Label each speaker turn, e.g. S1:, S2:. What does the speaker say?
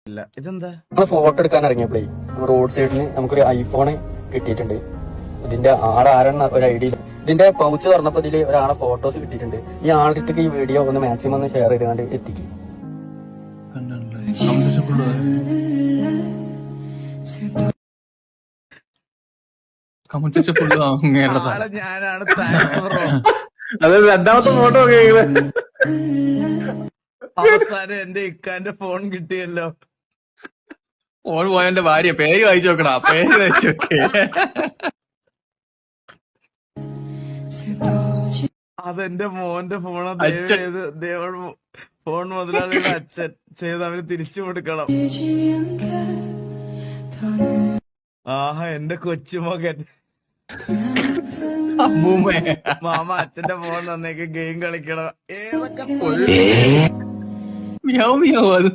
S1: ഇല്ല ഇതെന്താ
S2: നമ്മള് ഫോട്ടോ എടുക്കാൻ ഇറങ്ങിയപ്പോഴേ റോഡ് സൈഡിന് നമുക്കൊരു ഐഫോൺ കിട്ടിയിട്ടുണ്ട്. ഇതിന്റെ ആളാരെന്ന ഒരു ഐഡിയ. ഇതിന്റെ പൗച്ച് തുറന്നപ്പോ ഇതില് ഒരാളെ ഫോട്ടോസ് കിട്ടിയിട്ടുണ്ട്. ഈ ആളിട്ടേക്ക് ഈ വീഡിയോ ഒന്ന് മാക്സിമം ഒന്ന് ഷെയർ ചെയ്താണ്ട് എത്തിക്കും.
S1: ഞാനാണ്
S3: അത് രണ്ടാമത്തെ ഫോട്ടോ
S1: അവസാനം എന്റെ ഇക്കാന്റെ ഫോൺ കിട്ടിയല്ലോ.
S3: ഫോൺ പോയ എന്റെ ഭാര്യ പേര് വായിച്ചു നോക്കണ പേര് വായിച്ചു നോക്കേ.
S1: അതെന്റെ മോന്റെ ഫോണോ ഫോൺ മുതലാളിയുടെ അച്ഛൻ ചെയ്ത് അവന് തിരിച്ചു കൊടുക്കണം. ആഹാ എന്റെ കൊച്ചുമകൻ മാമ അച്ഛന്റെ ഫോൺ തന്നേക്ക് ഗെയിം കളിക്കണം. ഏതൊക്കെ
S3: മിയാവ് മിയാവ് അത്